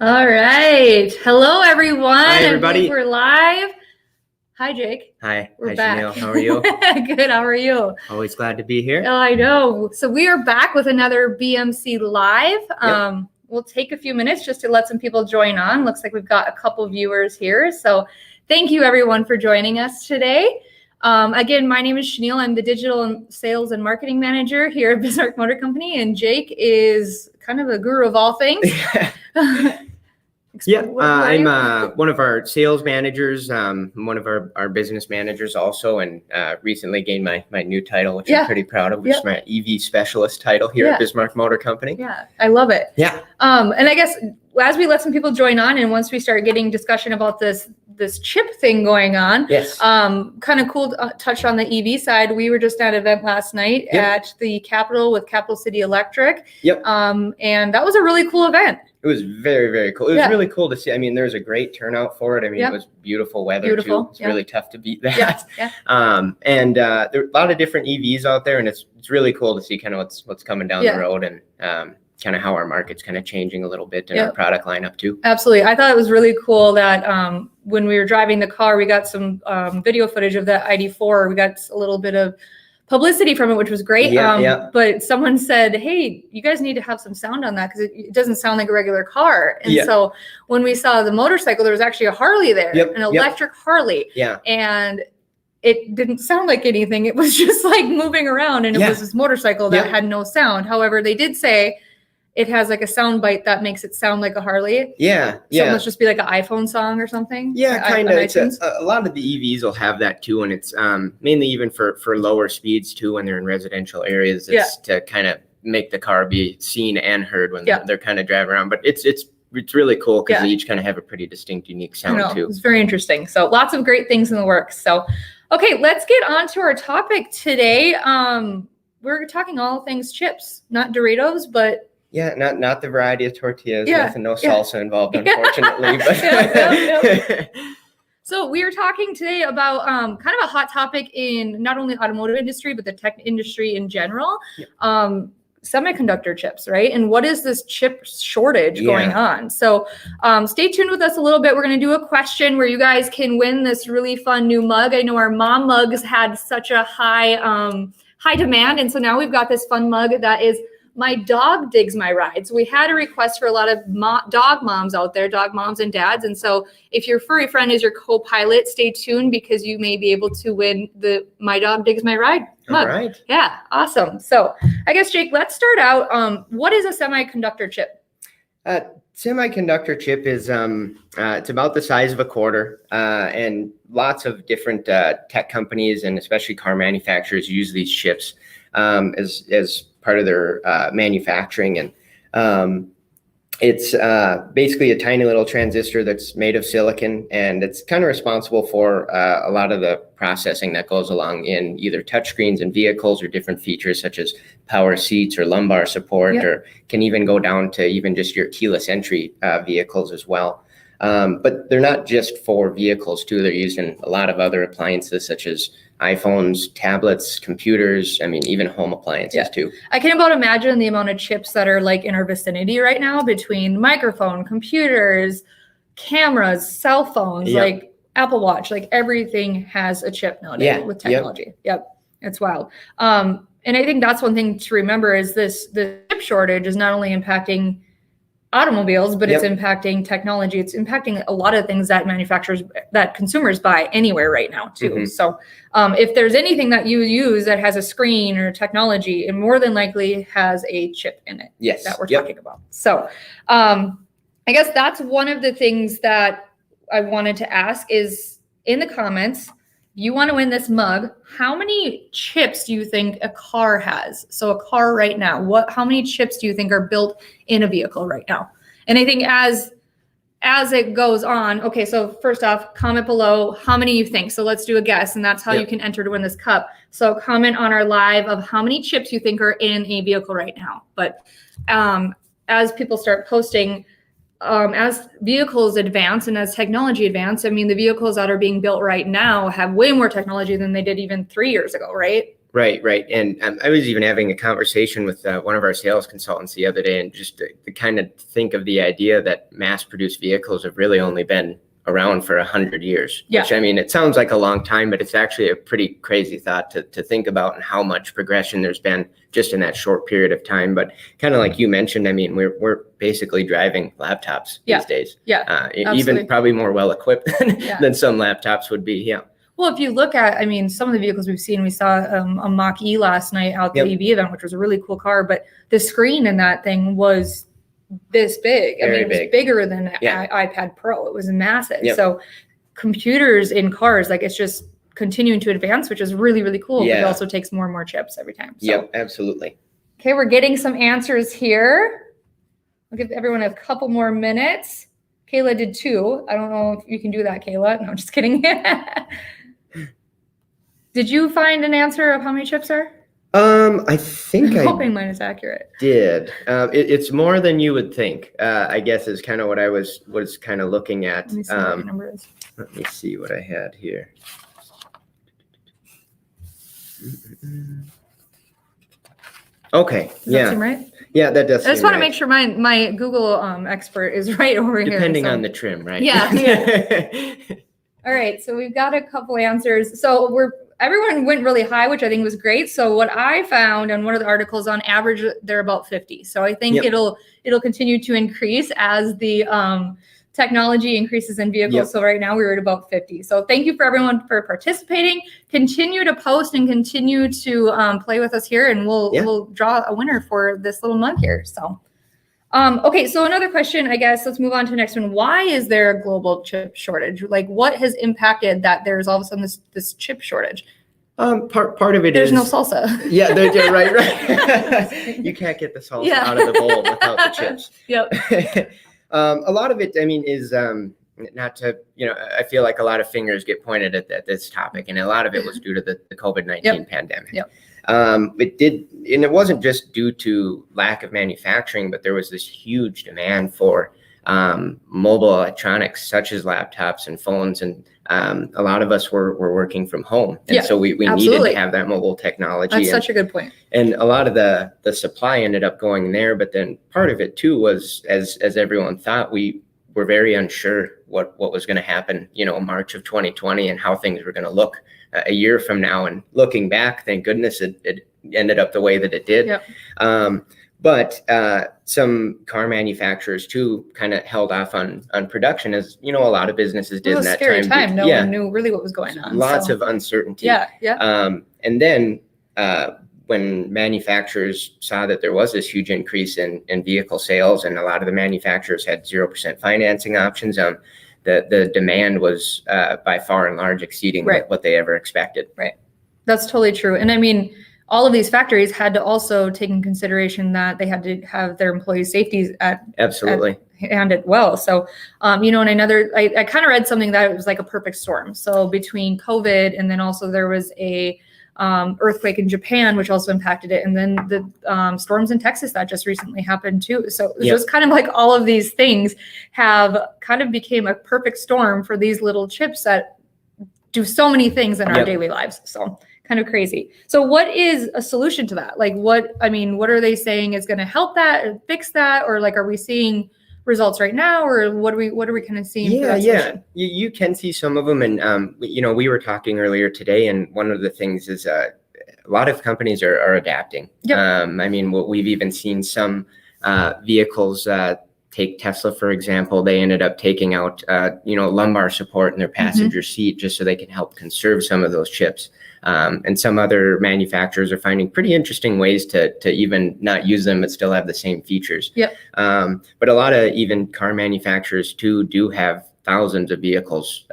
All right. Hello, everyone. Hi, everybody. I think we're live. Hi, Jake. Hi. We're Hi, back. Janelle. How are you? Good. How are you? Always glad to be here. Oh, I know. So we are back with another BMC Live. We'll take a few minutes just to let some people join on. Looks like we've got a couple viewers here. So thank you, everyone, for joining us today. Again, my name is Chanel. I'm the Digital Sales and Marketing Manager here at Bismarck Motor Company, and Jake is kind of a guru of all things. I'm one of our sales managers, one of our business managers also, and recently gained my new title, which I'm pretty proud of, which is my EV specialist title here at Bismarck Motor Company. Yeah, I love it. Yeah. And I guess as we let some people join on, and once we start getting discussion about this chip thing going on, kind of cool to touch on the EV side. We were just at an event last night at the Capitol with Capital City Electric. And that was a really cool event. It was very, very cool. It was really cool to see. I mean, there was a great turnout for it. I mean, it was beautiful weather too. It's really tough to beat that. And there are a lot of different EVs out there, and it's really cool to see kind of what's coming down the road, and kind of how our market's kind of changing a little bit in our product lineup too. Absolutely. I thought it was really cool that when we were driving the car, we got some video footage of the ID4. We got a little bit of publicity from it, which was great. But someone said, hey, you guys need to have some sound on that because it doesn't sound like a regular car. And so when we saw the motorcycle, there was actually a Harley there, an electric Harley. And it didn't sound like anything. It was just like moving around, and it was this motorcycle that had no sound. However, they did say it has like a sound bite that makes it sound like a Harley. So it must just be like an iPhone song or something. Kind of. It's a lot of the EVs will have that too, and it's mainly even for lower speeds too when they're in residential areas. It's to kind of make the car be seen and heard when they're kind of driving around. But it's really coll because they each kind of have a pretty distinct, unique sound too. It's very interesting. So lots of great things in the works. So, okay, let's get on to our topic today. We're talking all things chips, not Doritos, but not the variety of tortillas. No salsa involved, unfortunately. So we are talking today about kind of a hot topic in not only automotive industry, but the tech industry in general. Semiconductor chips, right? And what is this chip shortage going on? So stay tuned with us a little bit. We're going to do a question where you guys can win this really fun new mug. I know our mom mugs had such a high demand. And so now we've got this fun mug that is "My dog digs my rides." We had a request for a lot of dog moms out there, dog moms and dads. And so if your furry friend is your co-pilot, stay tuned because you may be able to win the "My Dog Digs My Ride" mug. All right. Yeah, awesome. So I guess, Jake, let's start out. What is a semiconductor chip? Semiconductor chip is it's about the size of a quarter, and lots of different tech companies and especially car manufacturers use these chips as part of their manufacturing. And it's basically a tiny little transistor that's made of silicon, and it's kind of responsible for a lot of the processing that goes along in either touchscreens and vehicles or different features such as power seats or lumbar support, or can even go down to even just your keyless entry vehicles as well. But they're not just for vehicles too. They're used in a lot of other appliances such as iPhones, tablets, computers, I mean, even home appliances too. I can about imagine the amount of chips that are like in our vicinity right now between microphone, computers, cameras, cell phones, like Apple Watch, like everything has a chip nowadays with technology. It's wild. And I think that's one thing to remember is the chip shortage is not only impacting automobiles, but it's impacting technology. It's impacting a lot of things that consumers buy anywhere right now too. So if there's anything that you use that has a screen or technology, it more than likely has a chip in it that we're talking about. So I guess that's one of the things that I wanted to ask is in the comments, you want to win this mug. How many chips do you think a car has? So a car right now, how many chips do you think are built in a vehicle right now? And I think as it goes on, okay, so first off, comment below how many you think. So let's do a guess, and that's how you can enter to win this cup. So comment on our live of how many chips you think are in a vehicle right now. But as people start posting, as vehicles advance and as technology advance, I mean, the vehicles that are being built right now have way more technology than they did even 3 years ago, right? Right, right. And I was even having a conversation with one of our sales consultants the other day, and just to kind of think of the idea that mass-produced vehicles have really only been around for 100 years. Yeah. Which, I mean, it sounds like a long time, but it's actually a pretty crazy thought to think about, and how much progression there's been just in that short period of time. But kind of like you mentioned, I mean, we're basically driving laptops these days. Yeah, even probably more well-equipped than some laptops would be. Yeah. Well, if you look at, I mean, some of the vehicles we've seen, we saw a Mach-E last night out the EV event, which was a really cool car, but the screen in that thing was this big. I mean, it was bigger than an iPad Pro. It was massive. So computers in cars, like, it's just continuing to advance, which is really, really cool. But it also takes more and more chips every time. So. Yep, absolutely. Okay, we're getting some answers here. I'll give everyone a couple more minutes. Kayla did 2. I don't know if you can do that, Kayla. No, I'm just kidding. Did you find an answer of how many chips are? I think I'm hoping mine is accurate. Did. It's more than you would think, I guess, is kind of what I was kind of looking at. Let me see what the number is. Let me see what I had here. Okay. Does that seem right? Yeah, that does. I just want to make sure my Google expert is right over here. Depending on the trim, right? Yeah. All right, so we've got a couple answers. So everyone went really high, which I think was great. So what I found on one of the articles, on average, they're about 50. So I think it'll continue to increase as the technology increases in vehicles. So right now we're at about 50. So thank you for everyone for participating. Continue to post and continue to play with us here, and we'll draw a winner for this little mug here. So. Okay, so another question, I guess, let's move on to the next one. Why is there a global chip shortage? Like, what has impacted that there's all of a sudden this chip shortage? Part of it there's is... no salsa. Yeah, right. You can't get the salsa out of the bowl without the chips. Yep. A lot of it, I mean, is not to, I feel like a lot of fingers get pointed at this topic, and a lot of it was due to the COVID-19 pandemic. Yep. It did, and it wasn't just due to lack of manufacturing, but there was this huge demand for mobile electronics, such as laptops and phones, and a lot of us were working from home, and so we needed to have that mobile technology. That's such a good point. And a lot of the supply ended up going there, but then part of it too was, as everyone thought, we were very unsure what was going to happen, March of 2020, and how things were going to look a year from now. And looking back, thank goodness it ended up the way that it did. Yep. But some car manufacturers too kind of held off on production, as a lot of businesses did in that time. It was a scary time. No one knew really what was going on. Lots of uncertainty. Yeah. And then when manufacturers saw that there was this huge increase in vehicle sales, and a lot of the manufacturers had 0% financing options, the demand was by far and large exceeding what they ever expected. Right. That's totally true. And I mean, all of these factories had to also take in consideration that they had to have their employees' safety at hand as well. So, and I kind of read something that it was like a perfect storm. So between COVID, and then also there was a earthquake in Japan, which also impacted it. And then the storms in Texas that just recently happened too. So it was just kind of like all of these things have kind of became a perfect storm for these little chips that do so many things in our daily lives. So kind of crazy. So what is a solution to that? Like what are they saying is going to help that or fix that? Or like, are we seeing results right now, or what are we kind of seeing? You can see some of them. And, we were talking earlier today, and one of the things is a lot of companies are adapting. We've even seen some vehicles, take Tesla, for example. They ended up taking out, lumbar support in their passenger seat just so they can help conserve some of those chips. And some other manufacturers are finding pretty interesting ways to even not use them but still have the same features. But a lot of even car manufacturers too do have thousands of vehicles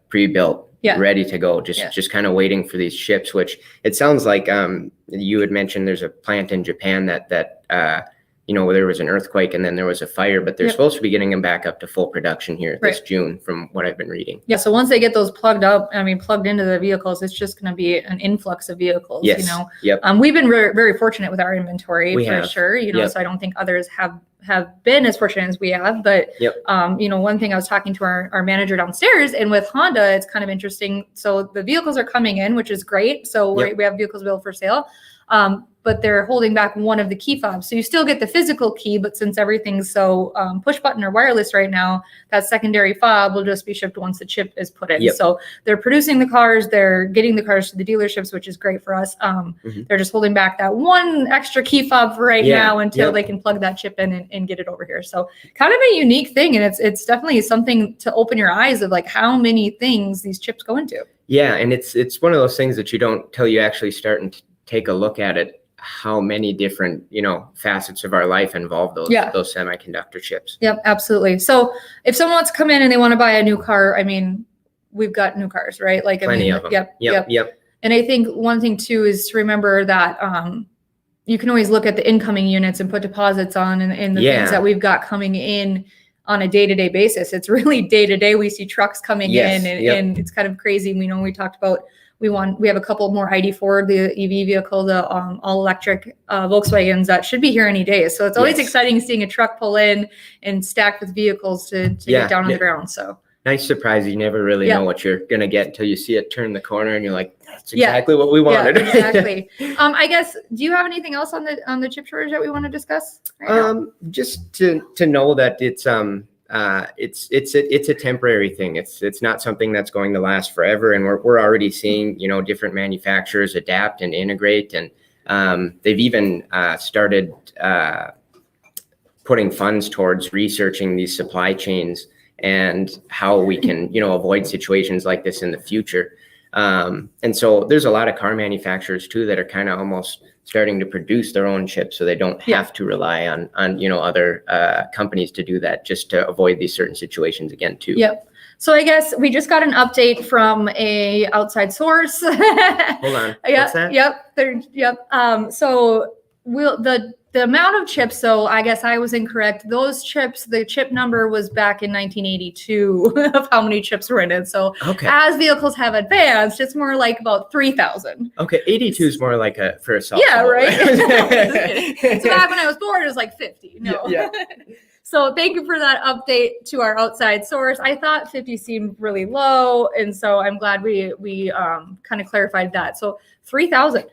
pre-built, ready to go, just kind of waiting for these chips, which it sounds like you had mentioned there's a plant in Japan that where there was an earthquake and then there was a fire, but they're supposed to be getting them back up to full production here this June, from what I've been reading. Yeah. So once they get those plugged into the vehicles, it's just going to be an influx of vehicles. Yes. We've been very fortunate with our inventory for sure. So I don't think others have have been as fortunate as we have. But, you know, one thing I was talking to our manager downstairs, and with Honda, it's kind of interesting. So the vehicles are coming in, which is great. So we have vehicles available for sale. But they're holding back one of the key fobs. So you still get the physical key, but since everything's so push button or wireless right now, that secondary fob will just be shipped once the chip is put in. So they're producing the cars, they're getting the cars to the dealerships, which is great for us. They're just holding back that one extra key fob for right now until they can plug that chip in and get it over here. So kind of a unique thing. And it's definitely something to open your eyes of like how many things these chips go into. Yeah. And it's one of those things that you don't till you actually start and take a look at it, how many different, you know, facets of our life involve those semiconductor chips. Yep, absolutely. So if someone wants to come in and they want to buy a new car, I mean, we've got new cars, right? Like, plenty of them. Yep. And I think one thing too is to remember that you can always look at the incoming units and put deposits on and the things that we've got coming in on a day-to-day basis. It's really day-to-day. We see trucks coming in and it's kind of crazy. We know we talked about we have a couple more ID4, the EV vehicle, the all electric Volkswagens that should be here any day. So it's always exciting seeing a truck pull in and stacked with vehicles to get down on the ground. So nice surprise. You never really know what you're going to get until you see it turn the corner and you're like, that's exactly what we wanted. Yeah, exactly. I guess, do you have anything else on the chip shortage that we want to discuss right now? Just to know that it's a temporary thing. It's not something that's going to last forever. And we're already seeing, you know, different manufacturers adapt and integrate. And they've even started putting funds towards researching these supply chains and how we can, you know, avoid situations like this in the future. And so there's a lot of car manufacturers too that are kind of almost starting to produce their own chips so they don't have to rely on you know, other companies to do that, just to avoid these certain situations again too. Yep. So I guess we just got an update from a outside source. Hold on. What's that? So the amount of chips, so I guess I was incorrect. Those chips, the chip number was back in 1982 of how many chips were in it. So as vehicles have advanced, it's more like about 3,000. Okay, 82 is more like for a cell phone. Yeah, right. So back when I was born, it was like 50. No. Yeah. So thank you for that update to our outside source. I thought 50 seemed really low, and so I'm glad we kind of clarified that. So 3,000.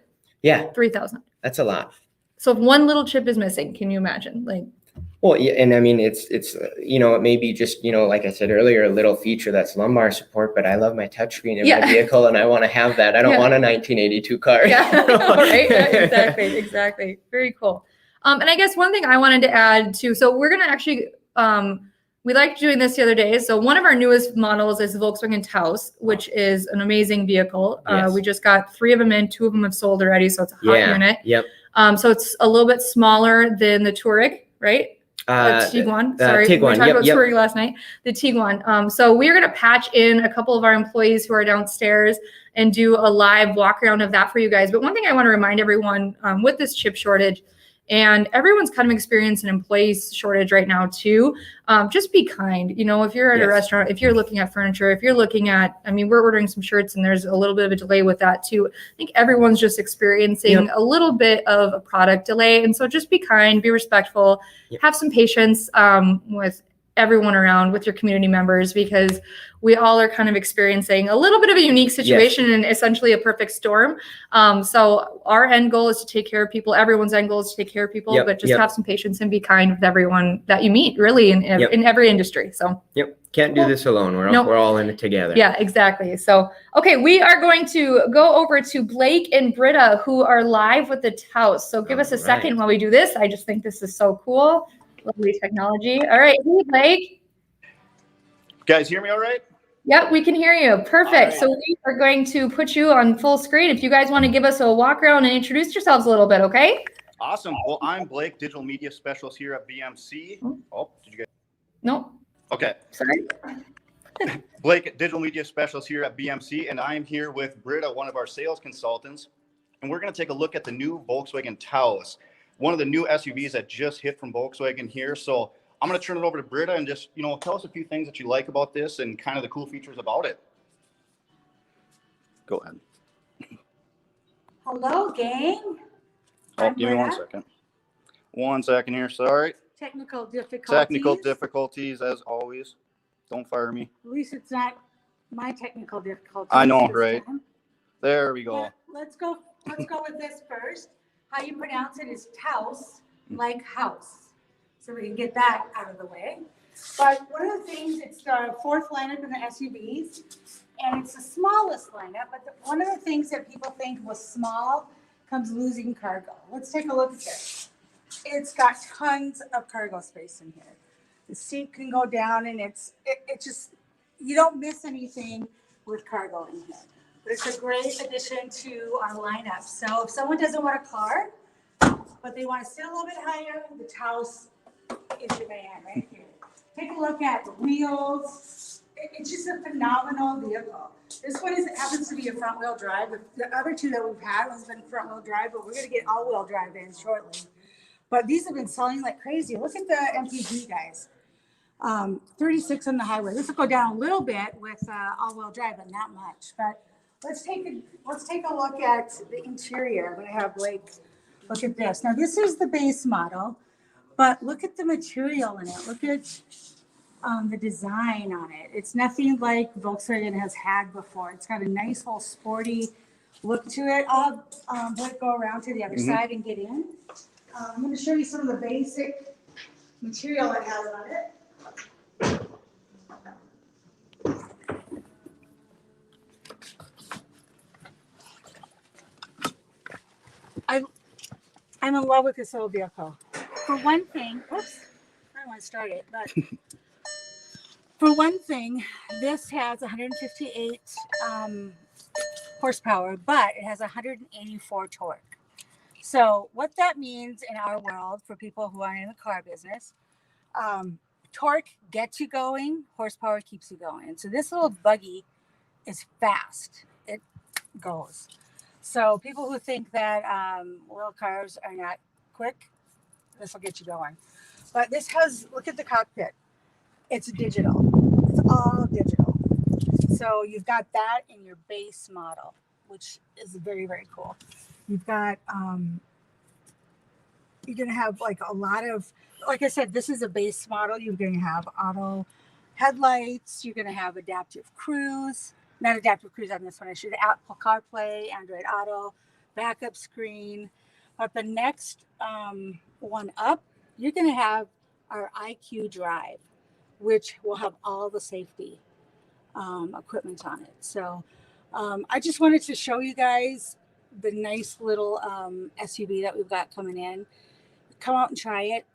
Yeah. 3,000. That's a lot. So if one little chip is missing, can you imagine? Like, well, yeah, and I mean, it's you know, it may be just, you know, like I said earlier, a little feature that's lumbar support, but I love my touchscreen in my vehicle and I want to have that. I don't want a 1982 car. Yeah, right? Exactly. Very cool. And I guess one thing I wanted to add too, so we're going to actually, we liked doing this the other day. So one of our newest models is the Volkswagen Taos, which is an amazing vehicle. We just got 3 of them in, 2 of them have sold already. So it's a hot unit. Yep. So it's a little bit smaller than the Touareg, right? Tiguan. Sorry, Tiguan. We talked about Touareg last night. The Tiguan. So we're going to patch in a couple of our employees who are downstairs and do a live walk around of that for you guys. But one thing I want to remind everyone with this chip shortage, and everyone's kind of experiencing an employee shortage right now too. Just be kind. You know, if you're at a restaurant, if you're looking at furniture, if you're looking at, I mean, we're ordering some shirts and there's a little bit of a delay with that too. I think everyone's just experiencing a little bit of a product delay. And so just be kind, be respectful, have some patience with everyone around, with your community members, because we all are kind of experiencing a little bit of a unique situation and essentially a perfect storm. So our end goal is to take care of people. Everyone's end goal is to take care of people, but just have some patience and be kind with everyone that you meet, really, in every industry. So can't do this alone. We're all in it together. Yeah, exactly. So, okay, we are going to go over to Blake and Britta, who are live with the Taos. So give us a second while we do this. I just think this is so cool. Lovely technology. All right. Hey, Blake. Guys, hear me all right? Yep, we can hear you. Perfect. Right. So we are going to put you on full screen. If you guys want to give us a walk around and introduce yourselves a little bit, okay? Awesome. Well, I'm Blake, digital media specialist here at BMC. Oh, did you guys? No. Okay. Sorry. Blake, digital media specialist here at BMC, and I am here with Britta, one of our sales consultants, and we're going to take a look at the new Volkswagen Taos, one of the new SUVs that just hit from Volkswagen here. So I'm going to turn it over to Britta and just, you know, tell us a few things that you like about this and kind of the cool features about it. Go ahead. Hello, gang. Oh, give me 1 second. 1 second here. Sorry. technical difficulties. Technical difficulties, as always. Don't fire me. At least it's not my technical difficulties. I know, this right? time. There we go. But let's go with this first. How you pronounce it is Taos, like house. So we can get that out of the way. But one of the things, it's the fourth lineup in the SUVs, and it's the smallest lineup. But one of the things that people think was small comes losing cargo. Let's take a look at this. It's got tons of cargo space in here. The seat can go down, and it just, you don't miss anything with cargo in here. But it's a great addition to our lineup. So if someone doesn't want a car, but they want to sit a little bit higher, the Taos is your man right here. Take a look at the wheels. It's just a phenomenal vehicle. This one happens to be a front-wheel drive. The other two that we've had has been front-wheel drive, but we're going to get all-wheel drive in shortly. But these have been selling like crazy. Look at the MPG, guys. 36 on the highway. This will go down a little bit with all-wheel drive, but not much. But let's take a look at the interior. I'm going to have Blake look at this. Now, this is the base model, but look at the material in it. Look at the design on it. It's nothing like Volkswagen has had before. It's got a nice whole sporty look to it. I'll Blake go around to the other side and get in. I'm going to show you some of the basic material it has on it. I'm in love with this old vehicle. For one thing, oops, I don't want to start it, but for one thing, this has 158 horsepower, but it has 184 torque. So what that means in our world, for people who aren't in the car business, torque gets you going, horsepower keeps you going. And so this little buggy is fast. It goes. So people who think that little cars are not quick, this will get you going. But this has, look at the cockpit. It's digital. It's all digital. So you've got that in your base model, which is very, very cool. You've got, you're going to have like a lot of, like I said, this is a base model. You're going to have auto headlights. You're going to have adaptive cruise. Not adaptive cruise on this one. I should Apple CarPlay, Android Auto, backup screen. But the next one up, you're going to have our IQ Drive, which will have all the safety equipment on it. So I just wanted to show you guys the nice little SUV that we've got coming in. Come out and try it.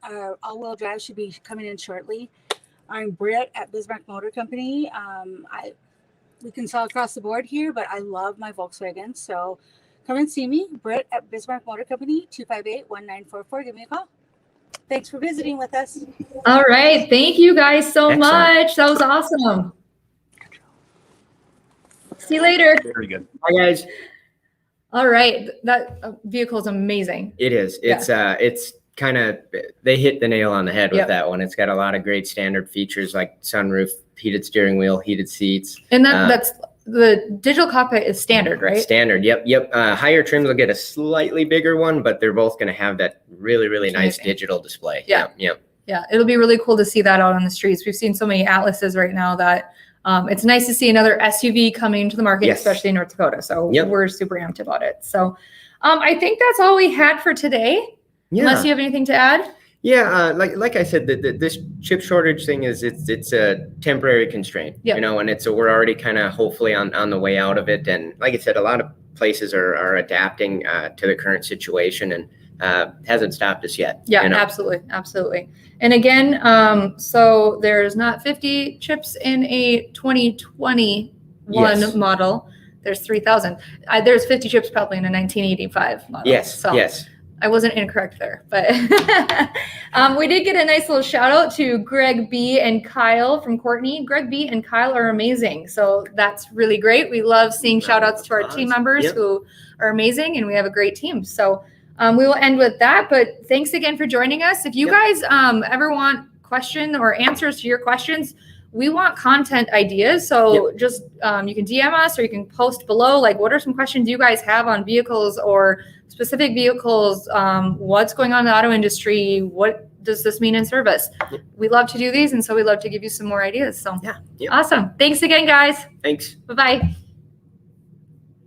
All-wheel drive should be coming in shortly. I'm Britt at Bismarck Motor Company. We can sell across the board here, but I love my Volkswagen. So come and see me, Britt at Bismarck Motor Company, 258-1944. Give me a call. Thanks for visiting with us. All right. Thank you guys so much. That was awesome. See you later. Very good. Hi, guys. All right. That vehicle is amazing. It is. It's kind of, they hit the nail on the head with that one. It's got a lot of great standard features like sunroof, heated steering wheel, heated seats. And that's the digital cockpit is standard, right? Standard. Yep. Higher trims will get a slightly bigger one, but they're both going to have that really, really nice digital display. Yeah. Yep. Yeah. It'll be really cool to see that out on the streets. We've seen so many Atlases right now that it's nice to see another SUV coming to the market, especially in North Dakota. So we're super amped about it. So I think that's all we had for today. Yeah. Unless you have anything to add. Yeah, like I said, this chip shortage thing is it's a temporary constraint, you know, and we're already kind of hopefully on the way out of it. And like I said, a lot of places are adapting to the current situation, and hasn't stopped us yet. Yeah, you know? Absolutely. And again, so there's not 50 chips in a 2021 model. There's 3,000. There's 50 chips probably in a 1985 model. Yes. I wasn't incorrect there, but we did get a nice little shout out to Greg B and Kyle from Courtney. Greg B and Kyle are amazing. So that's really great. We love seeing shout outs to our team members who are amazing, and we have a great team. So we will end with that, but thanks again for joining us. If you guys ever want question or answers to your questions, we want content ideas. So just you can DM us or you can post below, like what are some questions you guys have on vehicles or specific vehicles, what's going on in the auto industry, what does this mean in service? Yep. We love to do these, and so we love to give you some more ideas. So Yeah. Yep. awesome. Thanks again, guys. Thanks. Bye-bye.